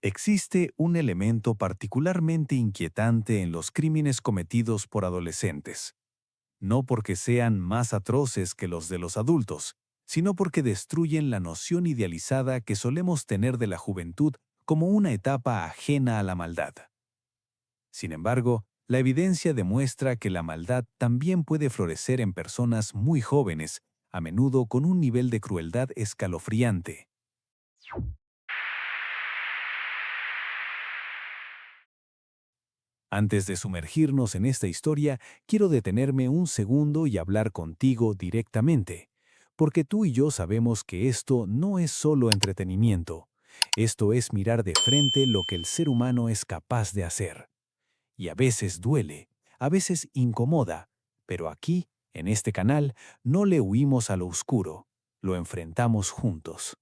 Existe un elemento particularmente inquietante en los crímenes cometidos por adolescentes, no porque sean más atroces que los de los adultos, sino porque destruyen la noción idealizada que solemos tener de la juventud como una etapa ajena a la maldad. Sin embargo, la evidencia demuestra que la maldad también puede florecer en personas muy jóvenes, a menudo con un nivel de crueldad escalofriante. Antes de sumergirnos en esta historia, quiero detenerme un segundo y hablar contigo directamente, porque tú y yo sabemos que esto no es solo entretenimiento. Esto es mirar de frente lo que el ser humano es capaz de hacer. Y a veces duele, a veces incomoda, pero aquí, en este canal, no le huimos a lo oscuro, lo enfrentamos juntos.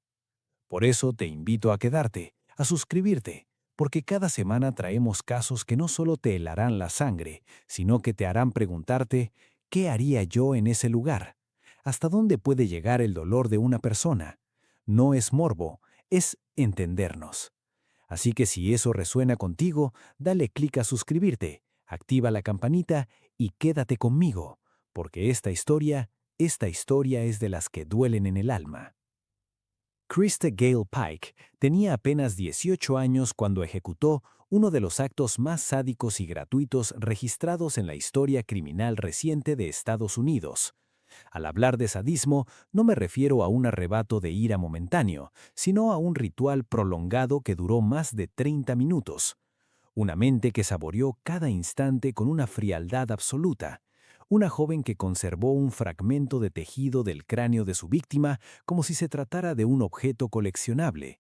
Por eso te invito a quedarte, a suscribirte, porque cada semana traemos casos que no solo te helarán la sangre, sino que te harán preguntarte, ¿qué haría yo en ese lugar? ¿Hasta dónde puede llegar el dolor de una persona? No es morbo, es entendernos. Así que si eso resuena contigo, dale clic a suscribirte, activa la campanita y quédate conmigo, porque esta historia es de las que duelen en el alma. Krista Gale Pike tenía apenas 18 años cuando ejecutó uno de los actos más sádicos y gratuitos registrados en la historia criminal reciente de Estados Unidos. Al hablar de sadismo, no me refiero a un arrebato de ira momentáneo, sino a un ritual prolongado que duró más de 30 minutos. Una mente que saboreó cada instante con una frialdad absoluta. Una joven que conservó un fragmento de tejido del cráneo de su víctima como si se tratara de un objeto coleccionable.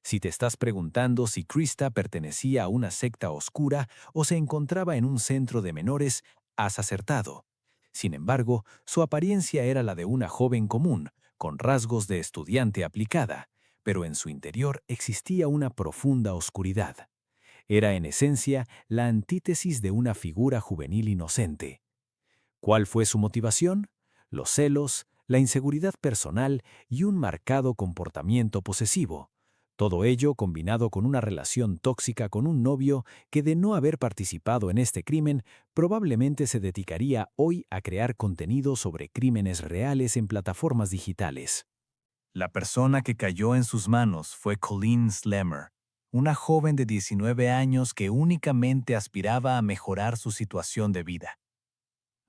Si te estás preguntando si Krista pertenecía a una secta oscura o se encontraba en un centro de menores, has acertado. Sin embargo, su apariencia era la de una joven común, con rasgos de estudiante aplicada, pero en su interior existía una profunda oscuridad. Era en esencia la antítesis de una figura juvenil inocente. ¿Cuál fue su motivación? Los celos, la inseguridad personal y un marcado comportamiento posesivo. Todo ello combinado con una relación tóxica con un novio que, de no haber participado en este crimen, probablemente se dedicaría hoy a crear contenido sobre crímenes reales en plataformas digitales. La persona que cayó en sus manos fue Colleen Slammer, una joven de 19 años que únicamente aspiraba a mejorar su situación de vida.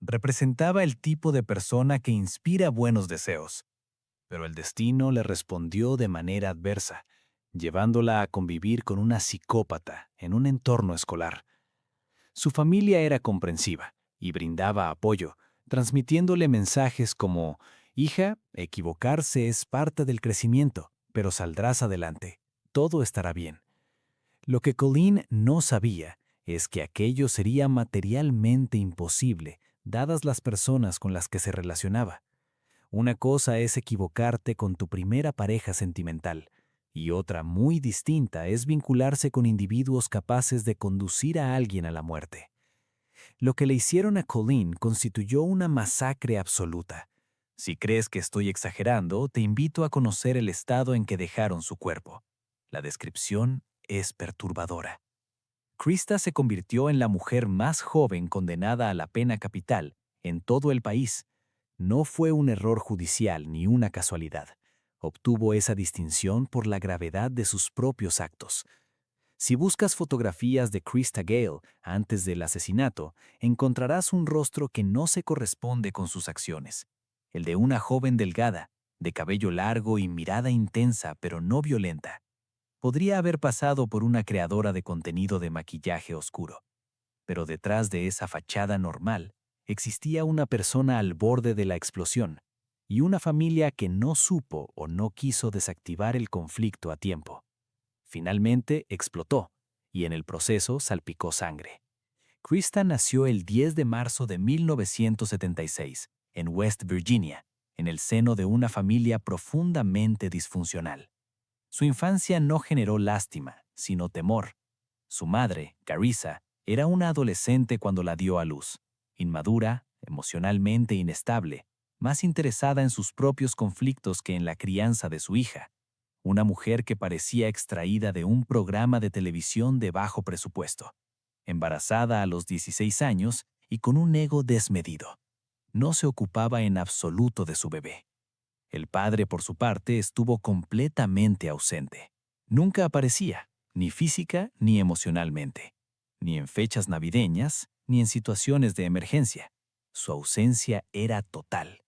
Representaba el tipo de persona que inspira buenos deseos, pero el destino le respondió de manera adversa, llevándola a convivir con una psicópata en un entorno escolar. Su familia era comprensiva y brindaba apoyo, transmitiéndole mensajes como: «Hija, equivocarse es parte del crecimiento, pero saldrás adelante. Todo estará bien». Lo que Colleen no sabía es que aquello sería materialmente imposible, dadas las personas con las que se relacionaba. Una cosa es equivocarte con tu primera pareja sentimental, y otra muy distinta es vincularse con individuos capaces de conducir a alguien a la muerte. Lo que le hicieron a Colleen constituyó una masacre absoluta. Si crees que estoy exagerando, te invito a conocer el estado en que dejaron su cuerpo. La descripción es perturbadora. Krista se convirtió en la mujer más joven condenada a la pena capital en todo el país. No fue un error judicial ni una casualidad. Obtuvo esa distinción por la gravedad de sus propios actos. Si buscas fotografías de Krista Gale antes del asesinato, encontrarás un rostro que no se corresponde con sus acciones. El de una joven delgada, de cabello largo y mirada intensa pero no violenta. Podría haber pasado por una creadora de contenido de maquillaje oscuro. Pero detrás de esa fachada normal, existía una persona al borde de la explosión y una familia que no supo o no quiso desactivar el conflicto a tiempo. Finalmente explotó y en el proceso salpicó sangre. Krista nació el 10 de marzo de 1976 en West Virginia, en el seno de una familia profundamente disfuncional. Su infancia no generó lástima, sino temor. Su madre, Carissa, era una adolescente cuando la dio a luz, inmadura, emocionalmente inestable, más interesada en sus propios conflictos que en la crianza de su hija. una mujer que parecía extraída de un programa de televisión de bajo presupuesto, embarazada a los 16 años y con un ego desmedido. No se ocupaba en absoluto de su bebé. El padre, por su parte, estuvo completamente ausente. Nunca aparecía, ni física ni emocionalmente, ni en fechas navideñas, ni en situaciones de emergencia. Su ausencia era total.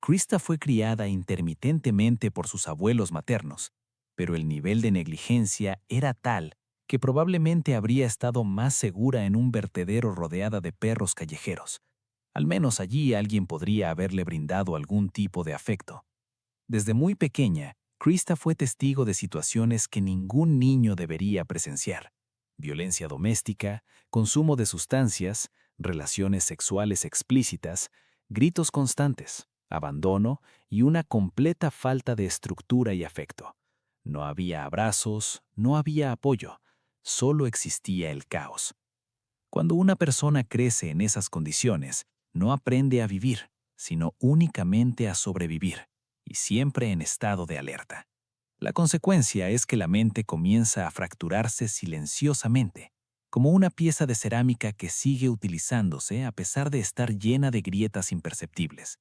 Krista fue criada intermitentemente por sus abuelos maternos, pero el nivel de negligencia era tal que probablemente habría estado más segura en un vertedero rodeada de perros callejeros. Al menos allí alguien podría haberle brindado algún tipo de afecto. Desde muy pequeña, Krista fue testigo de situaciones que ningún niño debería presenciar: violencia doméstica, consumo de sustancias, relaciones sexuales explícitas, gritos constantes, abandono y una completa falta de estructura y afecto. No había abrazos, no había apoyo, solo existía el caos. Cuando una persona crece en esas condiciones, no aprende a vivir, sino únicamente a sobrevivir, y siempre en estado de alerta. La consecuencia es que la mente comienza a fracturarse silenciosamente, como una pieza de cerámica que sigue utilizándose a pesar de estar llena de grietas imperceptibles.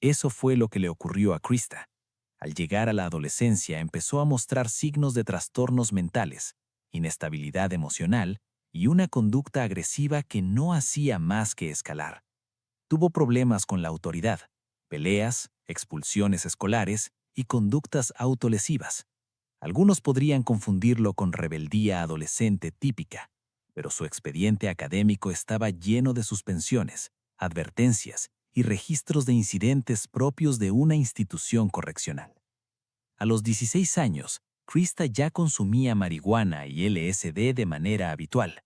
Eso fue lo que le ocurrió a Krista. Al llegar a la adolescencia empezó a mostrar signos de trastornos mentales, inestabilidad emocional y una conducta agresiva que no hacía más que escalar. Tuvo problemas con la autoridad, peleas, expulsiones escolares y conductas autolesivas. Algunos podrían confundirlo con rebeldía adolescente típica, pero su expediente académico estaba lleno de suspensiones, advertencias y registros de incidentes propios de una institución correccional. A los 16 años, Krista ya consumía marihuana y LSD de manera habitual.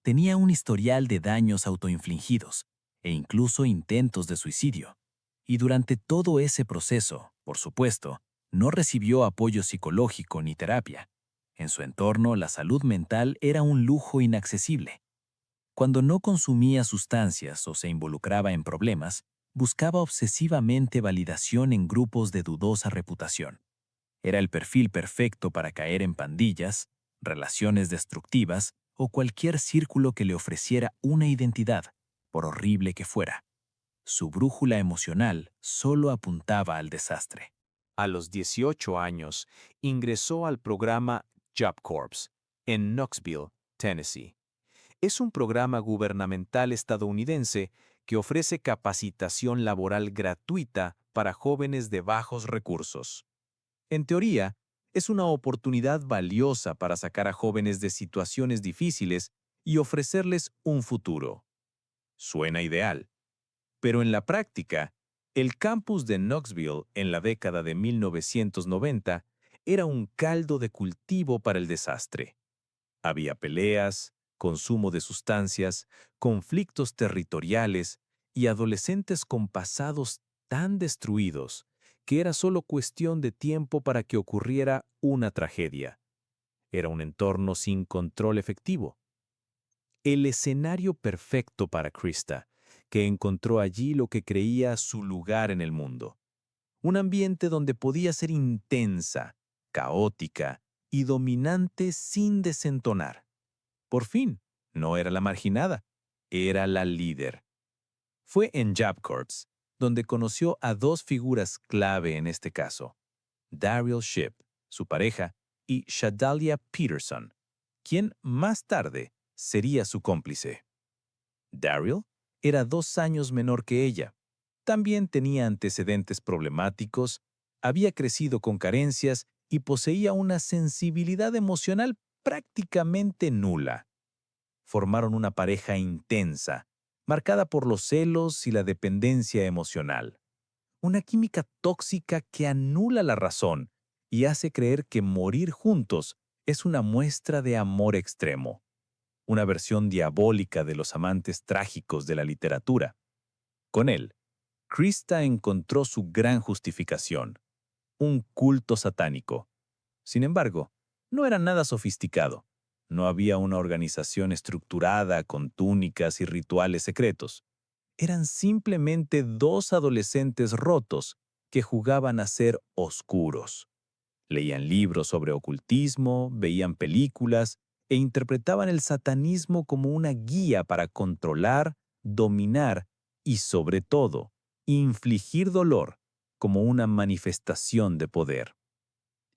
Tenía un historial de daños autoinfligidos e incluso intentos de suicidio. Y durante todo ese proceso, por supuesto, no recibió apoyo psicológico ni terapia. En su entorno, la salud mental era un lujo inaccesible. Cuando no consumía sustancias o se involucraba en problemas, buscaba obsesivamente validación en grupos de dudosa reputación. Era el perfil perfecto para caer en pandillas, relaciones destructivas o cualquier círculo que le ofreciera una identidad, por horrible que fuera. Su brújula emocional solo apuntaba al desastre. A los 18 años, ingresó al programa Job Corps en Knoxville, Tennessee. Es un programa gubernamental estadounidense que ofrece capacitación laboral gratuita para jóvenes de bajos recursos. En teoría, es una oportunidad valiosa para sacar a jóvenes de situaciones difíciles y ofrecerles un futuro. Suena ideal. Pero en la práctica, el campus de Knoxville en la década de 1990 era un caldo de cultivo para el desastre. Había peleas, consumo de sustancias, conflictos territoriales y adolescentes con pasados tan destruidos que era solo cuestión de tiempo para que ocurriera una tragedia. Era un entorno sin control efectivo. El escenario perfecto para Krista, que encontró allí lo que creía su lugar en el mundo. Un ambiente donde podía ser intensa, caótica y dominante sin desentonar. Por fin, no era la marginada, era la líder. Fue en Job Corps donde conoció a dos figuras clave en este caso: Daryl Shipp, su pareja, y Shadalia Peterson, quien más tarde sería su cómplice. Daryl era 2 años menor que ella. También tenía antecedentes problemáticos, había crecido con carencias y poseía una sensibilidad emocional prácticamente nula. Formaron una pareja intensa, marcada por los celos y la dependencia emocional. Una química tóxica que anula la razón y hace creer que morir juntos es una muestra de amor extremo, una versión diabólica de los amantes trágicos de la literatura. Con él, Krista encontró su gran justificación: un culto satánico. Sin embargo, no era nada sofisticado. No había una organización estructurada con túnicas y rituales secretos. Eran simplemente dos adolescentes rotos que jugaban a ser oscuros. Leían libros sobre ocultismo, veían películas e interpretaban el satanismo como una guía para controlar, dominar y, sobre todo, infligir dolor como una manifestación de poder.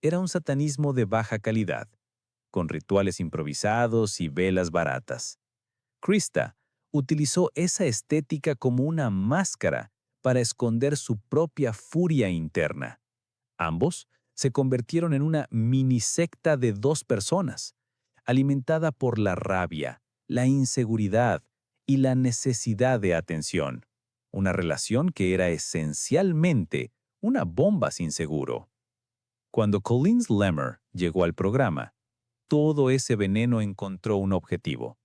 Era un satanismo de baja calidad, con rituales improvisados y velas baratas. Krista utilizó esa estética como una máscara para esconder su propia furia interna. Ambos se convirtieron en una mini secta de 2 personas, alimentada por la rabia, la inseguridad y la necesidad de atención. Una relación que era esencialmente una bomba sin seguro. Cuando Colleen Slammer llegó al programa, todo ese veneno encontró un objetivo.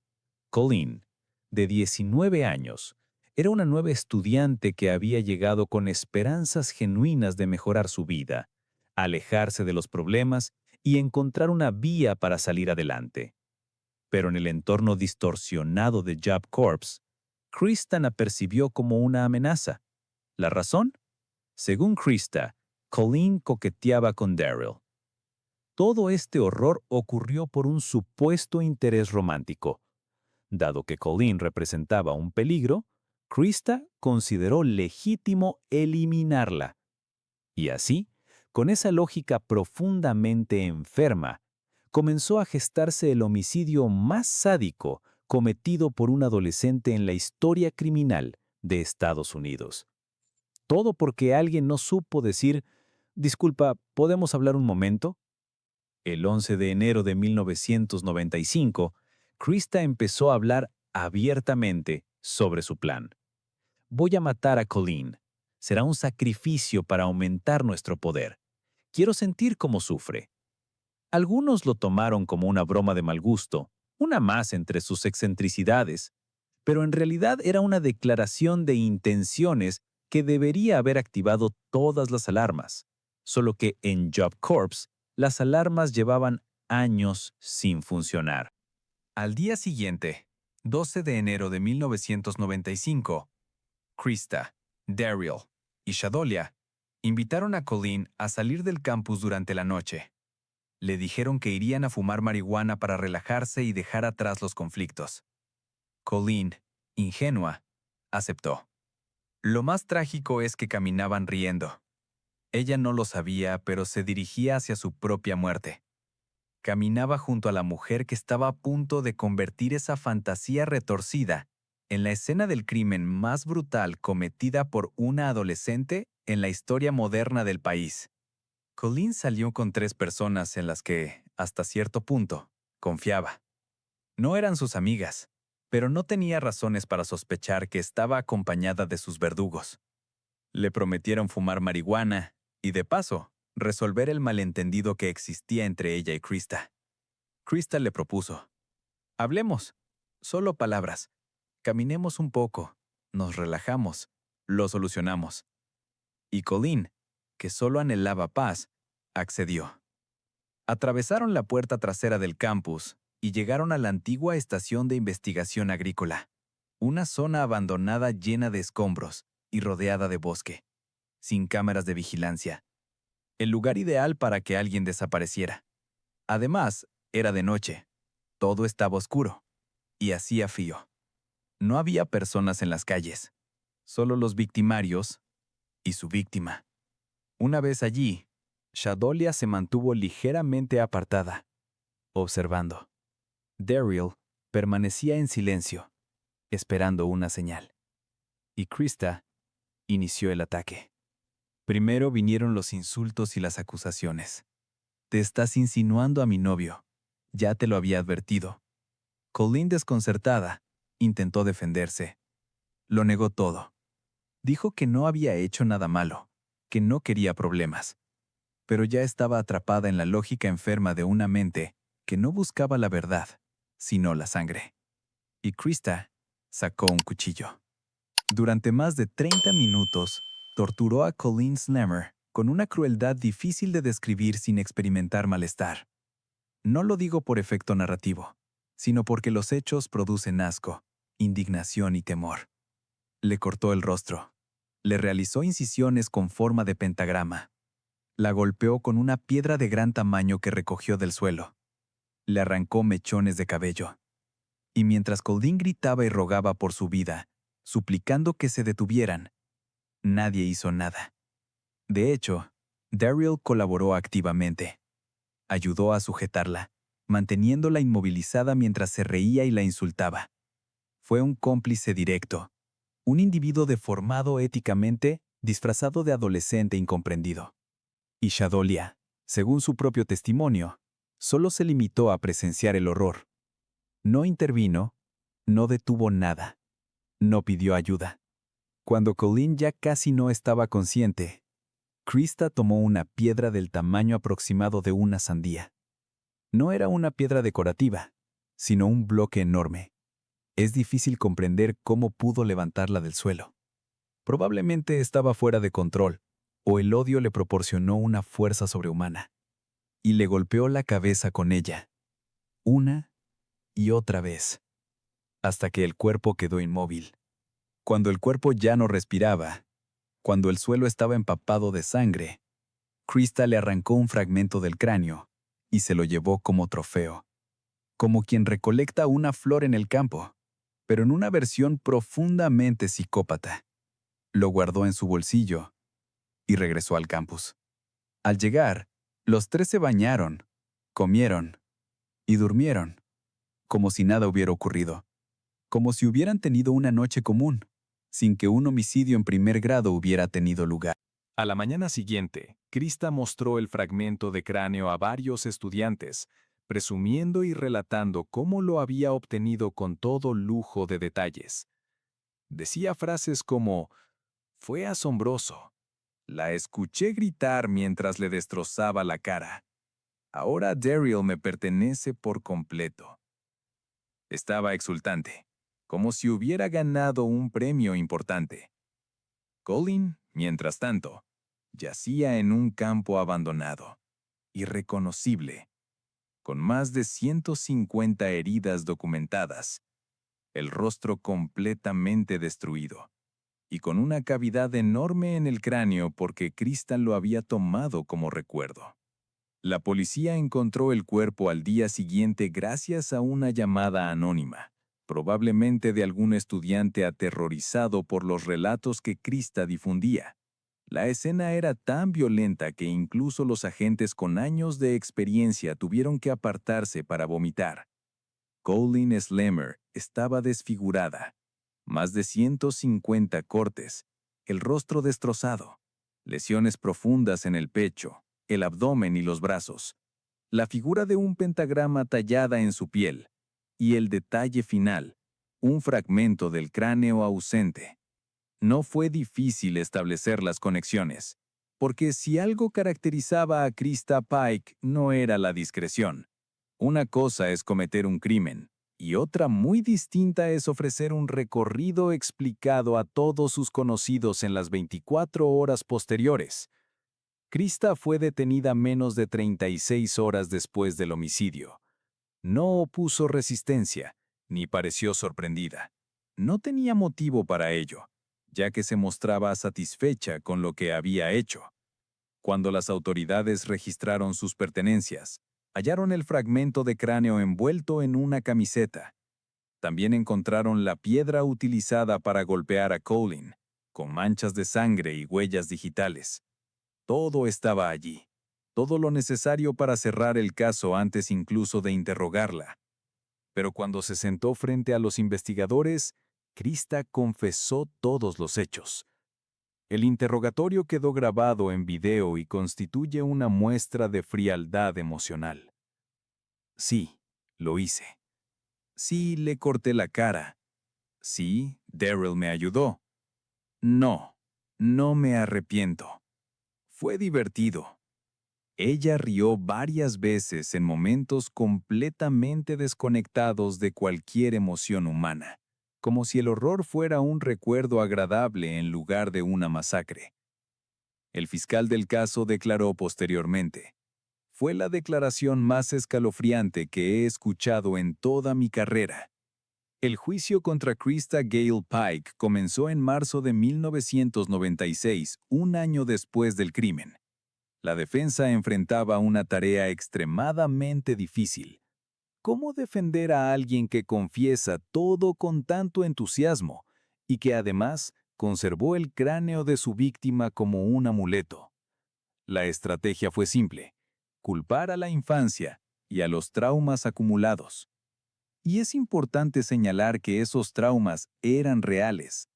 Colleen, de 19 años, era una nueva estudiante que había llegado con esperanzas genuinas de mejorar su vida, alejarse de los problemas y encontrar una vía para salir adelante. Pero en el entorno distorsionado de Job Corps, Krista la percibió como una amenaza. ¿La razón? Según Krista, Colleen coqueteaba con Daryl. Todo este horror ocurrió por un supuesto interés romántico. Dado que Colleen representaba un peligro, Krista consideró legítimo eliminarla. Y así, con esa lógica profundamente enferma, comenzó a gestarse el homicidio más sádico cometido por un adolescente en la historia criminal de Estados Unidos. Todo porque alguien no supo decir, «Disculpa, ¿podemos hablar un momento?». El 11 de enero de 1995, Krista empezó a hablar abiertamente sobre su plan. «Voy a matar a Colleen. Será un sacrificio para aumentar nuestro poder. Quiero sentir cómo sufre». Algunos lo tomaron como una broma de mal gusto, una más entre sus excentricidades, pero en realidad era una declaración de intenciones que debería haber activado todas las alarmas, solo que en Job Corps las alarmas llevaban años sin funcionar. Al día siguiente, 12 de enero de 1995, Krista, Daryl y Shadolia invitaron a Colleen a salir del campus durante la noche. Le dijeron que irían a fumar marihuana para relajarse y dejar atrás los conflictos. Colleen, ingenua, aceptó. Lo más trágico es que caminaban riendo. Ella no lo sabía, pero se dirigía hacia su propia muerte. Caminaba junto a la mujer que estaba a punto de convertir esa fantasía retorcida en la escena del crimen más brutal cometida por una adolescente en la historia moderna del país. Colleen salió con 3 personas en las que, hasta cierto punto, confiaba. No eran sus amigas, pero no tenía razones para sospechar que estaba acompañada de sus verdugos. Le prometieron fumar marihuana y, de paso, resolver el malentendido que existía entre ella y Krista. Krista le propuso: «Hablemos, solo palabras. Caminemos un poco, nos relajamos, lo solucionamos». Y Colleen, que solo anhelaba paz, accedió. Atravesaron la puerta trasera del campus y llegaron a la antigua estación de investigación agrícola, una zona abandonada llena de escombros y rodeada de bosque, sin cámaras de vigilancia. El lugar ideal para que alguien desapareciera. Además, era de noche, todo estaba oscuro y hacía frío. No había personas en las calles, solo los victimarios y su víctima. Una vez allí, Shadolia se mantuvo ligeramente apartada, observando. Daryl permanecía en silencio, esperando una señal. Y Krista inició el ataque. Primero vinieron los insultos y las acusaciones. «Te estás insinuando a mi novio. Ya te lo había advertido». Colleen, desconcertada, intentó defenderse. Lo negó todo. Dijo que no había hecho nada malo, que no quería problemas. Pero ya estaba atrapada en la lógica enferma de una mente que no buscaba la verdad, sino la sangre. Y Krista sacó un cuchillo. Durante más de 30 minutos, torturó a Colleen Slammer con una crueldad difícil de describir sin experimentar malestar. No lo digo por efecto narrativo, sino porque los hechos producen asco, indignación y temor. Le cortó el rostro. Le realizó incisiones con forma de pentagrama. La golpeó con una piedra de gran tamaño que recogió del suelo. Le arrancó mechones de cabello. Y mientras Colleen gritaba y rogaba por su vida, suplicando que se detuvieran, nadie hizo nada. De hecho, Daryl colaboró activamente. Ayudó a sujetarla, manteniéndola inmovilizada mientras se reía y la insultaba. Fue un cómplice directo, un individuo deformado éticamente, disfrazado de adolescente incomprendido. Y Shadolia, según su propio testimonio, solo se limitó a presenciar el horror. No intervino, no detuvo nada, no pidió ayuda. Cuando Colleen ya casi no estaba consciente, Krista tomó una piedra del tamaño aproximado de una sandía. No era una piedra decorativa, sino un bloque enorme. Es difícil comprender cómo pudo levantarla del suelo. Probablemente estaba fuera de control, o el odio le proporcionó una fuerza sobrehumana. Y le golpeó la cabeza con ella, una y otra vez, hasta que el cuerpo quedó inmóvil. Cuando el cuerpo ya no respiraba, cuando el suelo estaba empapado de sangre, Krista le arrancó un fragmento del cráneo y se lo llevó como trofeo, como quien recolecta una flor en el campo, pero en una versión profundamente psicópata. Lo guardó en su bolsillo y regresó al campus. Al llegar, los tres se bañaron, comieron y durmieron, como si nada hubiera ocurrido, como si hubieran tenido una noche común, sin que un homicidio en primer grado hubiera tenido lugar. A la mañana siguiente, Krista mostró el fragmento de cráneo a varios estudiantes, presumiendo y relatando cómo lo había obtenido con todo lujo de detalles. Decía frases como, «Fue asombroso. La escuché gritar mientras le destrozaba la cara. Ahora Daryl me pertenece por completo». Estaba exultante, como si hubiera ganado un premio importante. Colleen, mientras tanto, yacía en un campo abandonado, irreconocible, con más de 150 heridas documentadas, el rostro completamente destruido, y con una cavidad enorme en el cráneo porque Krista lo había tomado como recuerdo. La policía encontró el cuerpo al día siguiente gracias a una llamada anónima, probablemente de algún estudiante aterrorizado por los relatos que Krista difundía. La escena era tan violenta que incluso los agentes con años de experiencia tuvieron que apartarse para vomitar. Colleen Slammer estaba desfigurada, más de 150 cortes, el rostro destrozado, lesiones profundas en el pecho, el abdomen y los brazos, la figura de un pentagrama tallada en su piel, y el detalle final, un fragmento del cráneo ausente. No fue difícil establecer las conexiones, porque si algo caracterizaba a Krista Pike no era la discreción. Una cosa es cometer un crimen, y otra muy distinta es ofrecer un recorrido explicado a todos sus conocidos en las 24 horas posteriores. Krista fue detenida menos de 36 horas después del homicidio. No opuso resistencia, ni pareció sorprendida. No tenía motivo para ello, ya que se mostraba satisfecha con lo que había hecho. Cuando las autoridades registraron sus pertenencias, hallaron el fragmento de cráneo envuelto en una camiseta. También encontraron la piedra utilizada para golpear a Colleen, con manchas de sangre y huellas digitales. Todo estaba allí, todo lo necesario para cerrar el caso antes incluso de interrogarla. Pero cuando se sentó frente a los investigadores, Krista confesó todos los hechos. El interrogatorio quedó grabado en video y constituye una muestra de frialdad emocional. Sí, lo hice. Sí, le corté la cara. Sí, Daryl me ayudó. No, no me arrepiento. Fue divertido. Ella rió varias veces en momentos completamente desconectados de cualquier emoción humana, como si el horror fuera un recuerdo agradable en lugar de una masacre. El fiscal del caso declaró posteriormente: «Fue la declaración más escalofriante que he escuchado en toda mi carrera». El juicio contra Krista Gale Pike comenzó en marzo de 1996, un año después del crimen. La defensa enfrentaba una tarea extremadamente difícil. ¿Cómo defender a alguien que confiesa todo con tanto entusiasmo y que además conservó el cráneo de su víctima como un amuleto? La estrategia fue simple: culpar a la infancia y a los traumas acumulados. Y es importante señalar que esos traumas eran reales.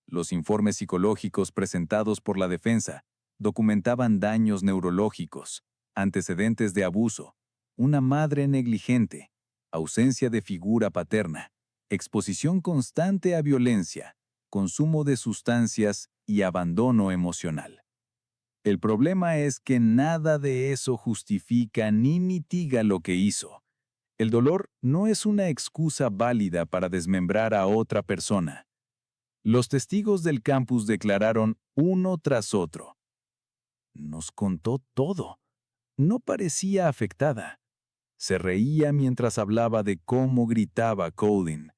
Los informes psicológicos presentados por la defensa documentaban daños neurológicos, antecedentes de abuso, una madre negligente, ausencia de figura paterna, exposición constante a violencia, consumo de sustancias y abandono emocional. El problema es que nada de eso justifica ni mitiga lo que hizo. El dolor no es una excusa válida para desmembrar a otra persona. Los testigos del campus declararon uno tras otro. Nos contó todo. No parecía afectada. Se reía mientras hablaba de cómo gritaba Colin.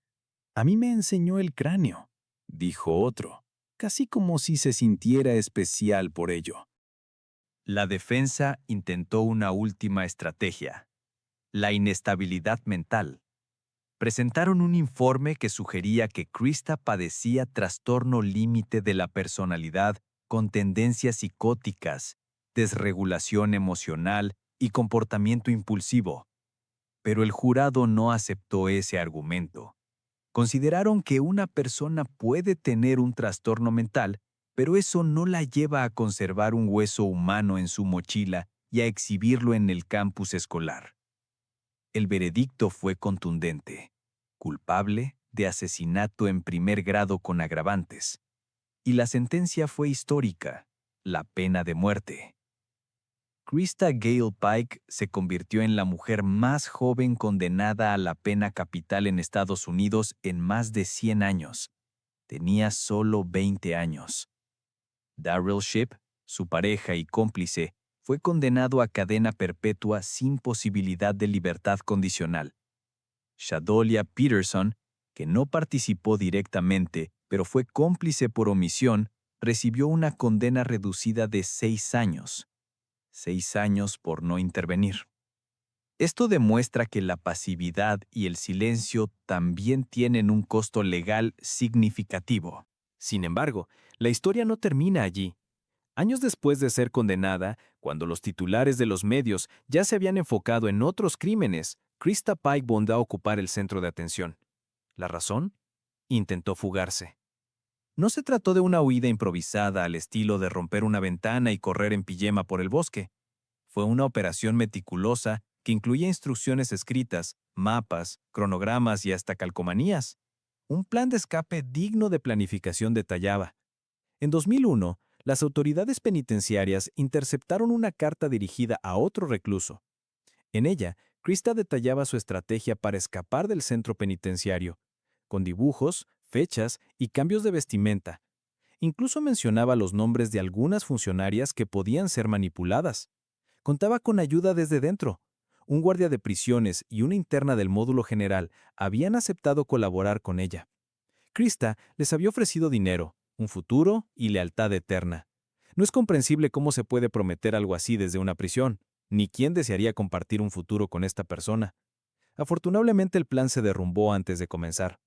A mí me enseñó el cráneo, dijo otro, casi como si se sintiera especial por ello. La defensa intentó una última estrategia: la inestabilidad mental. Presentaron un informe que sugería que Krista padecía trastorno límite de la personalidad con tendencias psicóticas, desregulación emocional y comportamiento impulsivo. Pero el jurado no aceptó ese argumento. Consideraron que una persona puede tener un trastorno mental, pero eso no la lleva a conservar un hueso humano en su mochila y a exhibirlo en el campus escolar. El veredicto fue contundente: culpable de asesinato en primer grado con agravantes. Y la sentencia fue histórica: la pena de muerte. Krista Gale Pike se convirtió en la mujer más joven condenada a la pena capital en Estados Unidos en más de 100 años. Tenía solo 20 años. Darrell Shipp, su pareja y cómplice, fue condenado a cadena perpetua sin posibilidad de libertad condicional. Shadolia Peterson, que no participó directamente, pero fue cómplice por omisión, recibió una condena reducida de 6 años. 6 años por no intervenir. Esto demuestra que la pasividad y el silencio también tienen un costo legal significativo. Sin embargo, la historia no termina allí. Años después de ser condenada, cuando los titulares de los medios ya se habían enfocado en otros crímenes, Krista Pike volvió a ocupar el centro de atención. ¿La razón? Intentó fugarse. No se trató de una huida improvisada al estilo de romper una ventana y correr en pijama por el bosque. Fue una operación meticulosa que incluía instrucciones escritas, mapas, cronogramas y hasta calcomanías. Un plan de escape digno de planificación detallada. En 2001, las autoridades penitenciarias interceptaron una carta dirigida a otro recluso. En ella, Krista detallaba su estrategia para escapar del centro penitenciario, con dibujos, fechas y cambios de vestimenta. Incluso mencionaba los nombres de algunas funcionarias que podían ser manipuladas. Contaba con ayuda desde dentro. Un guardia de prisiones y una interna del módulo general habían aceptado colaborar con ella. Krista les había ofrecido dinero, un futuro y lealtad eterna. No es comprensible cómo se puede prometer algo así desde una prisión, ni quién desearía compartir un futuro con esta persona. Afortunadamente el plan se derrumbó antes de comenzar.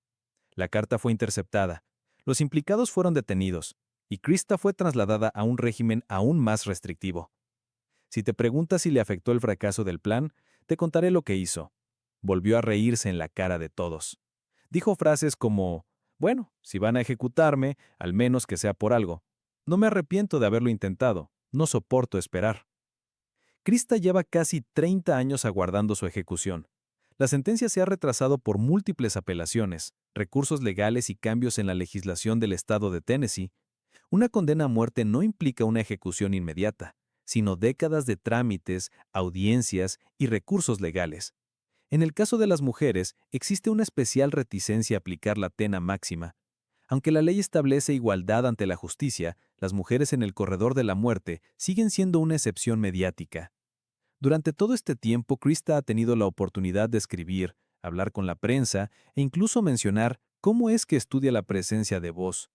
La carta fue interceptada, los implicados fueron detenidos, y Krista fue trasladada a un régimen aún más restrictivo. Si te preguntas si le afectó el fracaso del plan, te contaré lo que hizo. Volvió a reírse en la cara de todos. Dijo frases como: bueno, si van a ejecutarme, al menos que sea por algo. No me arrepiento de haberlo intentado, no soporto esperar. Krista lleva casi 30 años aguardando su ejecución. La sentencia se ha retrasado por múltiples apelaciones, recursos legales y cambios en la legislación del estado de Tennessee. Una condena a muerte no implica una ejecución inmediata, sino décadas de trámites, audiencias y recursos legales. En el caso de las mujeres, existe una especial reticencia a aplicar la pena máxima. Aunque la ley establece igualdad ante la justicia, las mujeres en el corredor de la muerte siguen siendo una excepción mediática. Durante todo este tiempo, Krista ha tenido la oportunidad de escribir, hablar con la prensa e incluso mencionar cómo es que estudia la presencia de voz.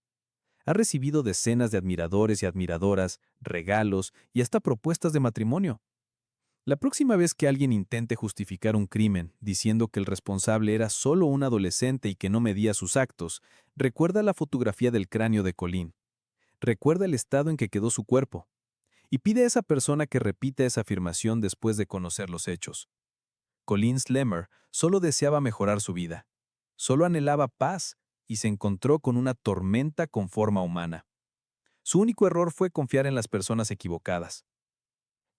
Ha recibido decenas de admiradores y admiradoras, regalos y hasta propuestas de matrimonio. La próxima vez que alguien intente justificar un crimen diciendo que el responsable era solo un adolescente y que no medía sus actos, recuerda la fotografía del cráneo de Colleen. Recuerda el estado en que quedó su cuerpo. Y pide a esa persona que repita esa afirmación después de conocer los hechos. Colleen Slemmer solo deseaba mejorar su vida. Solo anhelaba paz y se encontró con una tormenta con forma humana. Su único error fue confiar en las personas equivocadas.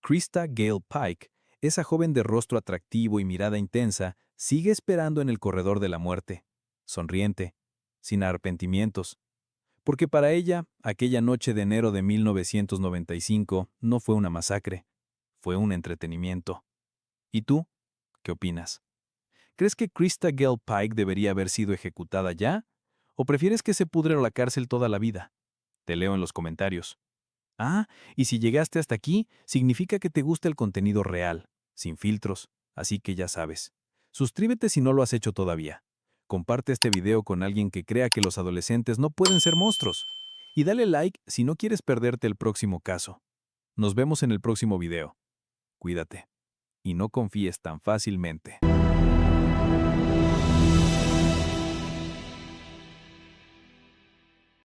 Krista Gale Pike, esa joven de rostro atractivo y mirada intensa, sigue esperando en el corredor de la muerte, sonriente, sin arrepentimientos. Porque para ella, aquella noche de enero de 1995 no fue una masacre, fue un entretenimiento. ¿Y tú? ¿Qué opinas? ¿Crees que Krista Gale Pike debería haber sido ejecutada ya? ¿O prefieres que se pudre en la cárcel toda la vida? Te leo en los comentarios. Ah, y si llegaste hasta aquí, significa que te gusta el contenido real, sin filtros, así que ya sabes. Suscríbete si no lo has hecho todavía. Comparte este video con alguien que crea que los adolescentes no pueden ser monstruos. Y dale like si no quieres perderte el próximo caso. Nos vemos en el próximo video. Cuídate. Y no confíes tan fácilmente.